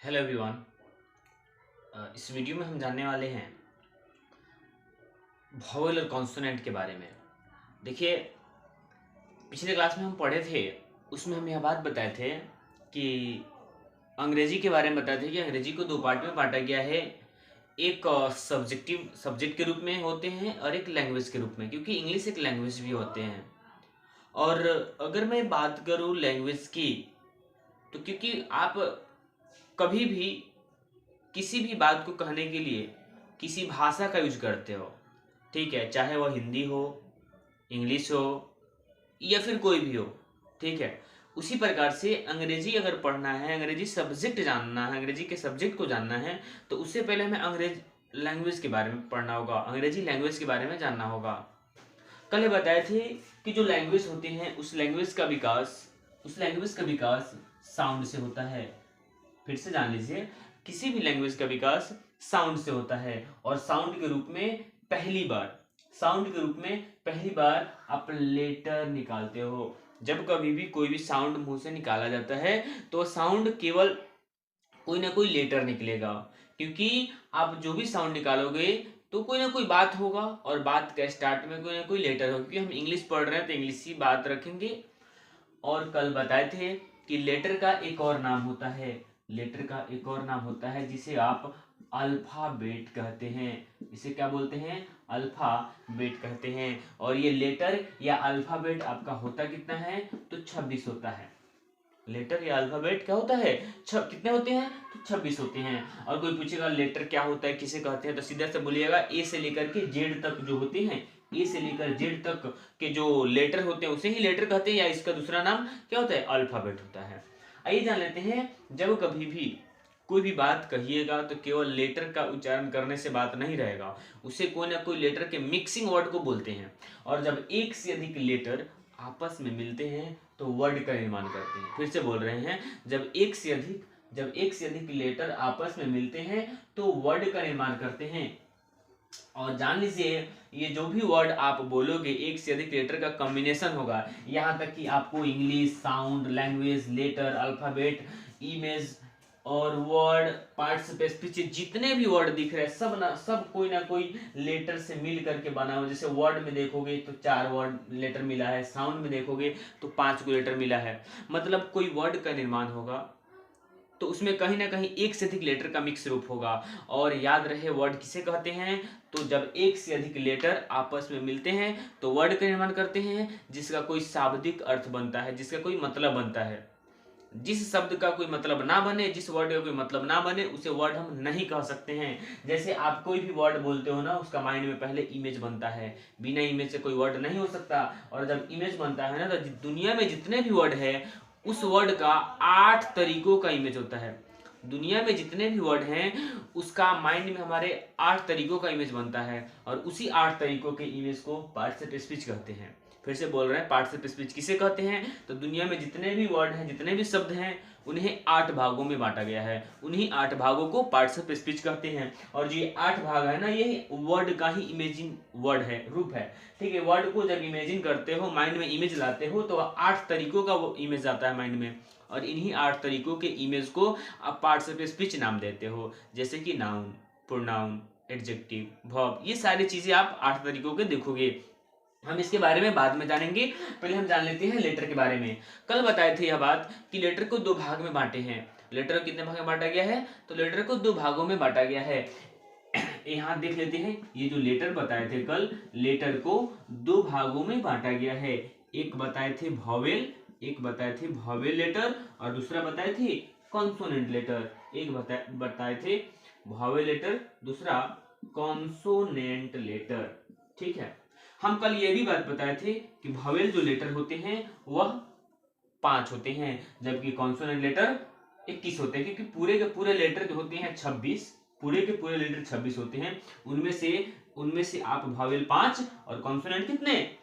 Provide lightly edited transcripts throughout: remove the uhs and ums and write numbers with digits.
Hello everyone. इस video में हम जानने वाले हैं वॉवेल और कॉन्सोनेंट के बारे में। देखिए, पिछले क्लास में हम पढ़े थे, उसमें हम यह बात बताए थे कि अंग्रेजी के बारे में बताए थे कि अंग्रेजी को दो पार्ट में बांटा गया है। एक सब्जेक्ट के रूप में होते हैं और एक लैंग्वेज के रूप में, क्योंकि इंग्लिश एक लैंग्वेज भी होते हैं। और अगर मैं बात करूँ लैंग्वेज की, तो क्योंकि आप कभी भी किसी भी बात को कहने के लिए किसी भाषा का यूज करते हो, ठीक है, चाहे वह हिंदी हो, इंग्लिश हो या फिर कोई भी हो, ठीक है। उसी प्रकार से अंग्रेजी अगर पढ़ना है, अंग्रेजी सब्जेक्ट जानना है, अंग्रेजी के सब्जेक्ट को जानना है, तो उससे पहले हमें अंग्रेज लैंग्वेज के बारे में पढ़ना होगा, अंग्रेजी लैंग्वेज के बारे में जानना होगा। कल ये बताए थे कि जो लैंग्वेज होती हैं उस लैंग्वेज का विकास साउंड से होता है। फिर से जान लीजिए, किसी भी लैंग्वेज का विकास साउंड से होता है। और साउंड के रूप में पहली बार आप लेटर निकालते हो। जब कभी भी कोई भी साउंड मुंह से निकाला जाता है तो साउंड केवल कोई ना कोई लेटर निकलेगा, क्योंकि आप जो भी साउंड निकालोगे तो कोई ना कोई बात होगा, और बात का स्टार्ट में कोई ना कोई लेटर होगा। क्योंकि हम इंग्लिश पढ़ रहे हैं तो इंग्लिश ही बात रखेंगे। और कल बताए थे कि लेटर का एक और नाम होता है जिसे आप अल्फाबेट कहते हैं। इसे क्या बोलते हैं? अल्फाबेट कहते हैं। और ये लेटर या अल्फाबेट आपका होता कितना है? तो 26 होता है। लेटर या अल्फाबेट क्या होता है? कितने होते हैं? तो 26 होते हैं। और कोई पूछेगा लेटर क्या होता है, किसे कहते हैं, तो सीधा से बोलिएगा ए से लेकर के जेड तक जो होते हैं, ए से लेकर जेड तक के जो लेटर होते हैं उसे ही लेटर कहते हैं, या इसका दूसरा नाम क्या होता है? अल्फाबेट होता है। आइए जान लेते हैं, जब कभी भी कोई भी बात कहिएगा तो केवल लेटर का उच्चारण करने से बात नहीं रहेगा, उसे कोई ना कोई लेटर के मिक्सिंग वर्ड को बोलते हैं। और जब एक से अधिक लेटर आपस में मिलते हैं तो वर्ड का निर्माण करते हैं। फिर से बोल रहे हैं, जब एक से अधिक लेटर आपस में मिलते हैं तो वर्ड का निर्माण करते हैं। और जान लीजिए, ये जो भी वर्ड आप बोलोगे एक से अधिक लेटर का कॉम्बिनेशन होगा। यहाँ तक कि आपको English, sound, language, letter, alphabet, image और वर्ड, पार्टिसिपल स्पीच, जितने भी वर्ड दिख रहे हैं सब कोई ना कोई लेटर से मिल करके बना हुआ। जैसे वर्ड में देखोगे तो 4 वर्ड लेटर मिला है, साउंड में देखोगे तो 5 को लेटर मिला है। मतलब कोई वर्ड का निर्माण होगा तो उसमें कहीं ना कहीं एक से अधिक लेटर का मिक्स रूप होगा। और याद रहे, वर्ड किसे कहते हैं? तो जब एक से अधिक लेटर आपस में मिलते हैं तो वर्ड का निर्माण करते हैं, जिसका कोई शाब्दिक अर्थ बनता है, जिसका कोई मतलब बनता है। जिस शब्द का कोई मतलब ना बने, जिस वर्ड का कोई मतलब ना बने, उसे वर्ड हम नहीं कह सकते हैं। जैसे आप कोई भी वर्ड बोलते हो ना, उसका माइंड में पहले इमेज बनता है। बिना इमेज से कोई वर्ड नहीं हो सकता। और जब इमेज बनता है ना, तो दुनिया में जितने भी वर्ड है उस वर्ड का 8 तरीकों का इमेज होता है। दुनिया में जितने भी वर्ड हैं उसका माइंड में हमारे 8 तरीकों का इमेज बनता है, और उसी 8 तरीकों के इमेज को पार्ट्सिपल स्पीच कहते हैं। फिर से बोल रहे हैं, पार्ट्सिपल स्पीच किसे कहते हैं? तो दुनिया में जितने भी वर्ड हैं, जितने भी शब्द हैं, उन्हें 8 भागों में बांटा गया है। उन्हीं 8 भागों को पार्ट्सिपल स्पीच कहते हैं। और जो ये 8 भाग है ना, ये वर्ड का ही इमेजिन वर्ड है, रूप है। ठीक है, वर्ड को जब इमेजिन करते हो, माइंड में इमेज लाते हो, तो 8 तरीकों का वो इमेज आता है माइंड में। और इन्हीं 8 तरीकों के इमेज को आप पार्ट्सिपल स्पीच नाम देते हो। जैसे कि नाउन, प्रोनाउन, एडजेक्टिव, वर्ब, ये सारी चीजें आप 8 तरीकों के देखोगे। हम इसके बारे में बाद में जानेंगे, पहले हम जान लेते हैं लेटर के बारे में। कल बताए थे यह बात कि लेटर को 2 भाग में बांटे हैं। लेटर को कितने भाग में बांटा गया है? तो लेटर को 2 भागों में बांटा गया है। यहाँ देख लेते हैं, ये जो लेटर बताए थे कल, लेटर को 2 भागों में बांटा गया है। एक बताए थे वॉवेल लेटर, और दूसरा बताए थे कॉन्सोनेंट लेटर। एक बताए थे वॉवेल लेटर, दूसरा कॉन्सोनेंट लेटर। ठीक है, हम कल ये भी बात बताए थे कि वॉवेल जो लेटर होते हैं वह 5 होते हैं, जबकि कॉन्सोनेंट लेटर 21 होते हैं। क्योंकि पूरे के पूरे लेटर जो होते हैं 26, पूरे के पूरे लेटर 26 होते हैं। उनमें से आप वॉवेल 5 और कॉन्सोनेंट कितने?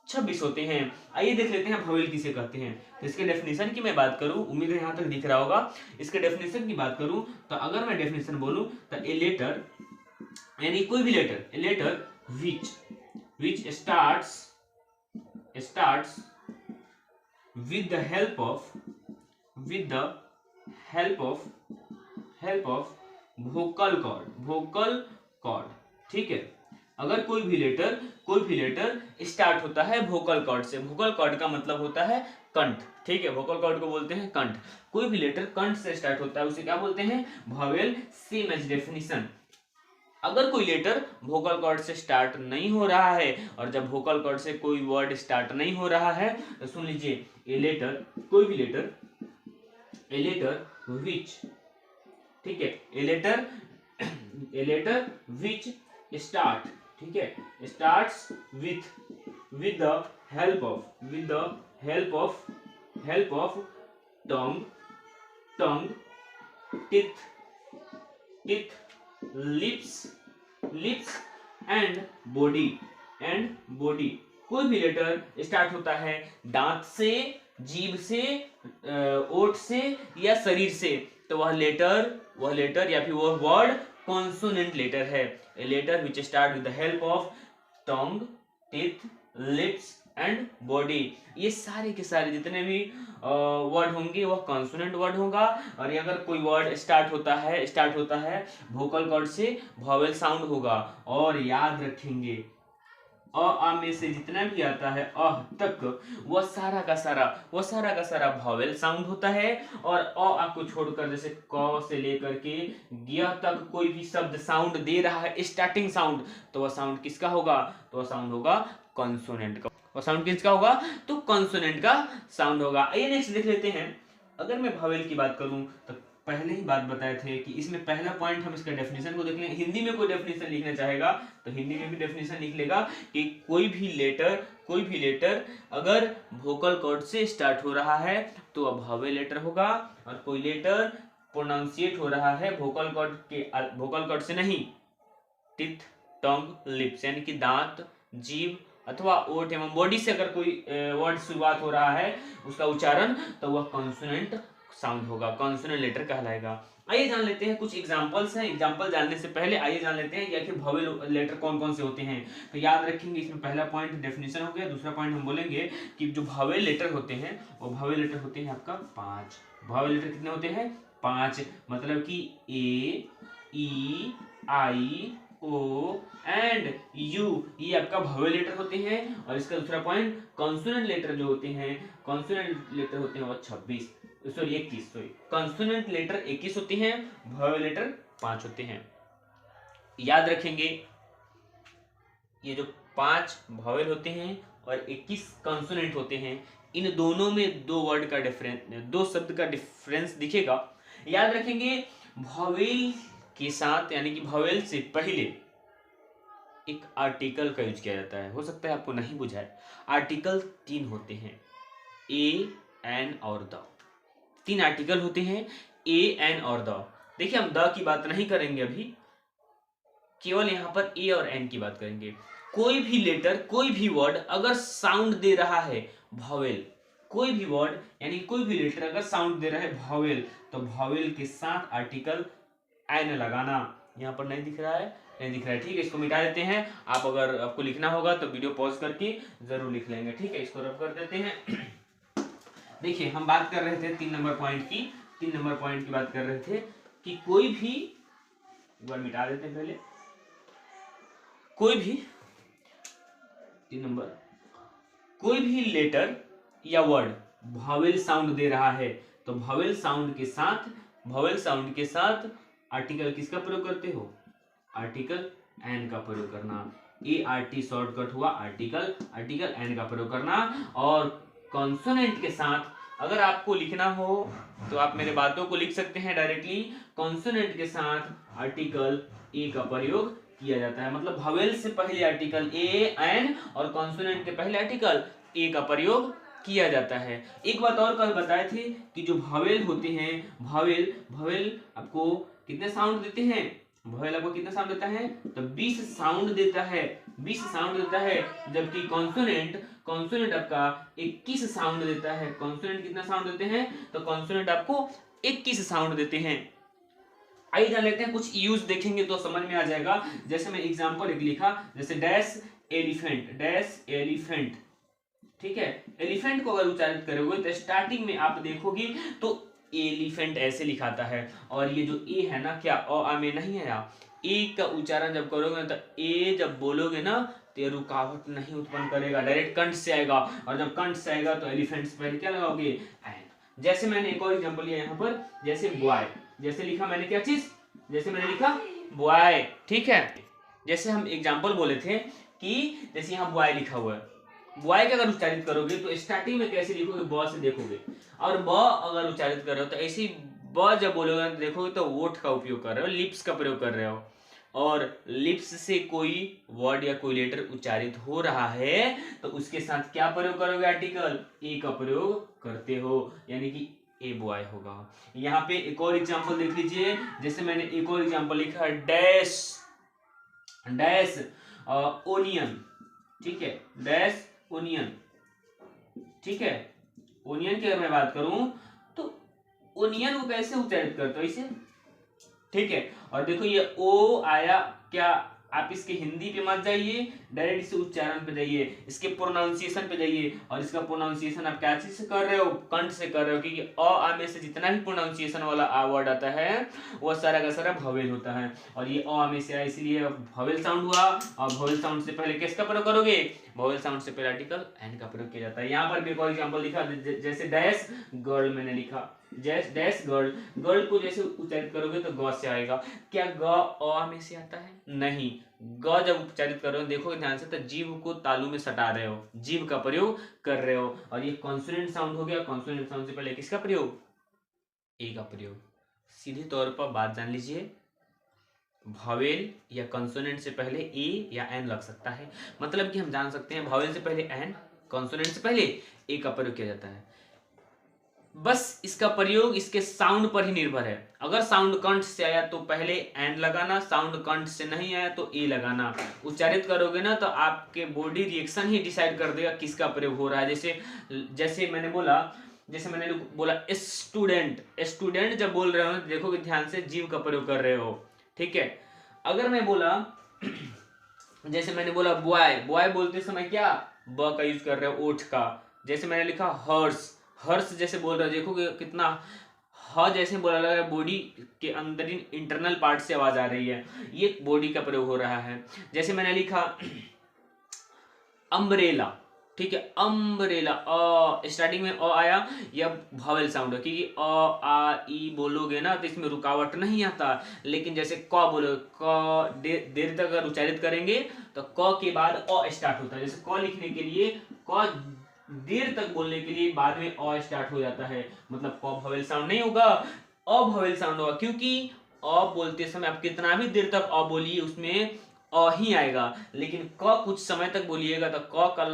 26 होते हैं। आइए देख लेते हैं वॉवेल किसे कहते हैं। तो इसके डेफिनेशन की मैं बात करूं, उम्मीद है यहां तक दिख रहा होगा। इसके डेफिनेशन की बात करूं तो अगर मैं डेफिनेशन बोलूं तो ए लेटर, यानी कोई भी letter, a letter which starts with the help of help of vocal cord. ठीक है, अगर कोई भी लेटर स्टार्ट होता है वोकल कॉर्ड से, वोकल कॉर्ड का मतलब होता है कंठ। ठीक है, वोकल कॉर्ड को बोलते हैं कंठ। कोई भी लेटर कंठ से स्टार्ट होता है उसे क्या बोलते हैं? वॉवेल। सेम एज डेफिनेशन, अगर कोई लेटर वोकल कॉर्ड से स्टार्ट नहीं हो रहा है, और जब वोकल कॉर्ड से कोई वर्ड स्टार्ट नहीं हो रहा है तो सुन लीजिए, ए लेटर, कोई भी लेटर, ए लेटर विच, ठीक है, ए लेटर विच स्टार्ट, ठीक है, starts with the help of tongue, teeth, lips and body. कोई भी लेटर स्टार्ट होता है दांत से, जीभ से, ओठ से या शरीर से, तो वह लेटर या फिर वह वर्ड कॉन्सोनेंट लेटर है। A letter which start with the help of tongue, teeth, lips and body. ये सारे के सारे जितने भी वर्ड होंगे वह कॉन्सोनेंट वर्ड होगा। और अगर कोई वर्ड स्टार्ट होता है वोकल कॉर्ड से, वॉवेल साउंड होगा। और याद रखेंगे, आ में से जितना भी आता है अह तक, वह सारा का सारा वॉवेल साउंड होता है। और आ को छोड़कर जैसे क से लेकर के गिया तक कोई भी शब्द साउंड दे रहा है स्टार्टिंग साउंड, तो वह साउंड किसका होगा? तो वह साउंड होगा कॉन्सोनेंट का। वह साउंड किसका होगा? तो कॉन्सोनेंट का साउंड होगा। आइए नेक्स्ट देख लेते हैं। अगर मैं वॉवेल की बात करूं तो पहले ही बात बताए थे कि इसमें पहला पॉइंट हम इसका डेफिनेशन को देख लें। हिंदी में कोई डेफिनेशन लिखना चाहेगा तो हिंदी में भी डेफिनेशन लिख लेगा कि कोई भी लेटर अगर वोकल कॉर्ड से स्टार्ट हो रहा है तो वह वॉवेल लेटर होगा। और कोई लेटर प्रोनाउंसिएट हो रहा है वोकल कॉर्ड से नहीं, टीथ, टंग, लिप्स, यानी कि दांत, जीभ अथवा ओठ एवं बॉडी से अगर कोई वर्ड शुरुआत हो रहा है उसका उच्चारण, तो वह कॉन्सोनेंट साउंड होगा, कॉन्सोनेंट लेटर कहलाएगा। आइए जान लेते हैं कुछ एग्जांपल्स हैं। एग्जांपल जानने से पहले आइए जान लेते हैं कि आखिर वॉवेल लेटर कौन कौन से होते हैं। तो याद रखेंगे, इसमें पहला पॉइंट डेफिनेशन हो गया। दूसरा पॉइंट हम बोलेंगे कि जो वॉवेल लेटर होते हैं वो वॉवेल लेटर होते हैं आपका 5। वॉवेल लेटर कितने होते हैं? 5। मतलब कि ए, ई, आई, ओ एंड यू, ये आपका वॉवेल लेटर होते हैं। और इसका दूसरा पॉइंट, कॉन्सोनेंट लेटर जो होते हैं, कॉन्सोनेंट लेटर होते हैं वो 21, कॉन्सोनेंट लेटर 21 होते हैं, वॉवेल लेटर 5 होते हैं। याद रखेंगे, ये जो 5 वॉवेल होते हैं और 21 कॉन्सोनेंट होते हैं, इन दोनों में दो शब्द का डिफरेंस दिखेगा। याद रखेंगे, वॉवेल के साथ यानी कि वॉवेल से पहले एक आर्टिकल का यूज किया जाता है। हो सकता है आपको नहीं बुझाए। आर्टिकल 3 होते हैं, ए, एन और द। 3 आर्टिकल होते हैं, ए, एन और द। देखिए, हम द की बात नहीं करेंगे अभी, केवल यहां पर ए और एन की बात करेंगे। कोई भी लेटर, कोई भी वर्ड अगर साउंड दे रहा है वॉवेल, कोई भी वर्ड यानी कोई भी लेटर अगर साउंड दे रहा है वॉवेल, तो वॉवेल के साथ आर्टिकल एन लगाना। यहाँ पर नहीं दिख रहा है, ठीक है, इसको मिटा देते हैं। आप अगर आपको लिखना होगा तो वीडियो पॉज करके जरूर लिख लेंगे। ठीक है, इसको रब कर देते हैं। देखिए, हम बात कर रहे थे 3 नंबर पॉइंट की। 3 नंबर पॉइंट की बात कर रहे थे कि कोई भी, एक बार मिटा देते हैं पहले, कोई भी 3 नंबर, कोई भी लेटर या वर्ड वॉवेल साउंड दे रहा है तो वॉवेल साउंड के साथ आर्टिकल किसका प्रयोग करते हो? आर्टिकल एन का प्रयोग करना। ART शॉर्टकट हुआ आर्टिकल एन का प्रयोग करना। और कॉन्सोनेंट के साथ अगर आपको लिखना हो तो आप मेरे बातों को लिख सकते हैं डायरेक्टली। कॉन्सोनेंट के साथ आर्टिकल ए का प्रयोग किया जाता है। मतलब वॉवेल से पहले आर्टिकल ए, एन और कॉन्सोनेंट के पहले आर्टिकल ए का प्रयोग किया जाता है। एक बात और कल बताए थे कि जो वॉवेल होते हैं, वॉवेल आपको कितने साउंड देते हैं? वॉवेल आपको कितना साउंड देता है? तो 20 साउंड देता है, 20 साउंड देता है। जबकि कॉन्सोनेंट आपका 21 साउंड देता है। कॉन्सोनेंट कितना साउंड देते हैं? तो कॉन्सोनेंट आपको 21 साउंड देते हैं। आइए जान लेते हैं, कुछ यूज देखेंगे तो समझ में आ जाएगा। जैसे मैं एग्जांपल एक लिखा, जैसे डैश एलिफेंट, ठीक है। एलिफेंट को अगर उच्चारित करोगे तो स्टार्टिंग में आप देखोगे तो एलिफेंट ऐसे लिखाता है। और ये जो ए है ना, क्या अ आ में नहीं है, ए का उच्चारण जब करोगे तो ए जब बोलोगे ना तो ये रुकावट नहीं उत्पन्न करेगा, डायरेक्ट कंठ से आएगा। और जब कंठ से आएगा तो एलिफेंट से पहले क्या लगाओगे, एन। जैसे मैंने एक और एग्जांपल लिया यहाँ पर, जैसे बॉय, जैसे लिखा मैंने क्या चीज, जैसे मैंने लिखा बॉय, ठीक है। जैसे हम एग्जांपल बोले थे कि जैसे यहाँ बॉय लिखा हुआ है, बॉय का अगर उच्चारित करोगे तो स्टार्टिंग में कैसे लिखोगे, ब से देखोगे। और ब अगर उच्चारित कर रहे हो तो ऐसे ही ब जब बोलोगे तो देखोगे तो वोट का उपयोग कर रहे हो, लिप्स का प्रयोग कर रहे हो। और लिप्स से कोई वर्ड या कोई लेटर उच्चारित हो रहा है तो उसके साथ क्या प्रयोग करोगे, आर्टिकल ए का प्रयोग करते हो, यानी कि ए बॉय होगा। यहाँ पे एक और एग्जांपल देख लीजिए, जैसे मैंने एक और एग्जांपल लिखा, डैश डैश ओनियन, ठीक है, डैश ओनियन, ठीक है। ओनियन की अगर मैं बात करूं तो ओनियन को कैसे उच्चारित करते हो, इसे, ठीक है। और देखो ये ओ आया, क्या आप इसके हिंदी पे मत जाइए, डायरेक्ट इसे उच्चारण पे जाइए, इसके प्रोनाउंसिएशन पे जाइए। और इसका प्रोनाउंसिएशन आप क्या चीज से कर रहे हो, कंठ से कर रहे हो, क्योंकि अ आ में से जितना भी प्रोनाउंसिएशन वाला आ वर्ड आता है वो सारा का सारा भवेल होता है। और ये अ में से आया इसलिए भवेल साउंड हुआ। और भवेल साउंड से पहले किसका प्रयोग करोगे, भवेल साउंड से पहले आर्टिकल एन का प्रयोग किया जाता है। यहाँ पर भी एक और एग्जांपल लिखा, जैसे डैश गर्ल मैंने लिखा, डैश गर्ल, गर्ल को जैसे उच्चारित करोगे तो ग से आएगा। क्या ग अ में से आता है, नहीं। ग जब उच्चारित कर रहे हो देखो ध्यान से, तो जीभ को तालू में सटा रहे हो, जीभ का प्रयोग कर रहे हो। और ये कॉन्सोनेंट साउंड हो गया, कॉन्सोनेंट साउंड से पहले किसका प्रयोग, ए का प्रयोग। सीधे तौर पर बात जान लीजिए, भावेल या कॉन्सोनेंट से पहले ए या एन लग सकता है, मतलब कि हम जान सकते हैं भावेल से पहले एन, कॉन्सोनेंट से पहले ए का प्रयोग किया जाता है। बस इसका प्रयोग इसके साउंड पर ही निर्भर है। अगर साउंड कंठ से आया तो पहले एन लगाना, साउंड कंठ से नहीं आया तो ए लगाना। उच्चारित करोगे ना तो आपके बॉडी रिएक्शन ही डिसाइड कर देगा किसका प्रयोग हो रहा है। जैसे मैंने बोला स्टूडेंट, स्टूडेंट जब बोल रहे हो देखोगे ध्यान से, जीव का प्रयोग कर रहे हो, ठीक है। अगर मैं बोला जैसे मैंने बोला बॉय, बॉय बोलते समय क्या ब का यूज कर रहे हो, ओठ का। जैसे मैंने लिखा हर्ष, हर्ष जैसे बोल रहे हो, देखोगे कितना ह जैसे बोला लग रहा है, बॉडी के अंदर इंटरनल पार्ट से आवाज आ रही है, ये बॉडी का प्रयोग हो रहा है। जैसे मैंने लिखा अम्ब्रेला, ठीक है, अम्ब्रेला, अ स्टार्टिंग में अ आया, यह भावेल साउंड है, क्योंकि अ आ ई बोलोगे ना तो इसमें रुकावट नहीं आता। लेकिन जैसे क बोलो, क देर तक अगर उच्चारित करेंगे तो क के बाद अ स्टार्ट होता है। जैसे क लिखने के लिए, क देर तक बोलने के लिए बाद में अ स्टार्ट हो जाता है, मतलब क भावेल साउंड नहीं होगा, अ भावेल साउंड होगा। क्योंकि अ बोलते समय आप कितना भी देर तक अ बोलिए उसमें अ ही आएगा, लेकिन क कुछ समय तक बोलिएगा तो क का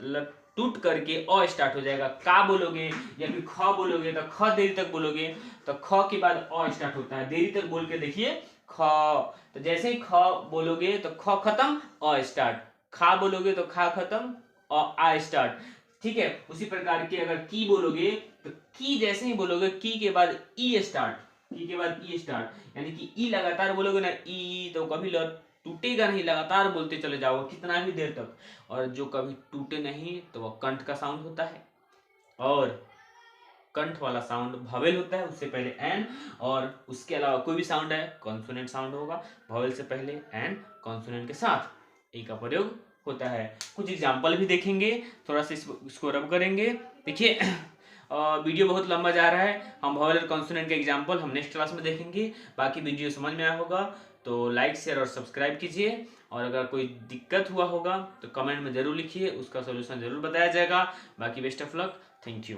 ल टूट करके अ स्टार्ट हो जाएगा। का बोलोगे या फिर ख बोलोगे तो ख देरी तक बोलोगे तो ख के बाद अ स्टार्ट होता है। देरी तक बोल के देखिए, ख, तो जैसे ही ख बोलोगे तो ख खत्म अ स्टार्ट, खा बोलोगे तो खा खत्म आ स्टार्ट, ठीक है। उसी प्रकार के अगर की बोलोगे तो की जैसे ही बोलोगे, की के बाद ई स्टार्ट, की के बाद ई स्टार्ट, यानी कि ई लगातार बोलोगे ना, ई तो कभी टूटेगा नहीं, लगातार बोलते चले जाओ कितना भी देर तक। और जो कभी टूटे नहीं तो वह कंठ का साउंड होता है, और कंठ वाला साउंड भवेल होता है, उससे पहले एन, और उसके अलावा कोई भी साउंड है कॉन्सोनेंट साउंड होगा, भवेल से पहले एन, कॉन्सोनेंट के साथ ए का प्रयोग होता है। कुछ एग्जाम्पल भी देखेंगे, थोड़ा सा इसको रब करेंगे। देखिए वीडियो बहुत लंबा जा रहा है, हम वॉवेल और कॉन्सोनेंट के एग्जाम्पल हम नेक्स्ट क्लास में देखेंगे। बाकी वीडियो समझ में आया होगा तो लाइक शेयर और सब्सक्राइब कीजिए, और अगर कोई दिक्कत हुआ होगा तो कमेंट में जरूर लिखिए, उसका सोल्यूशन जरूर बताया जाएगा। बाकी best of luck, thank you.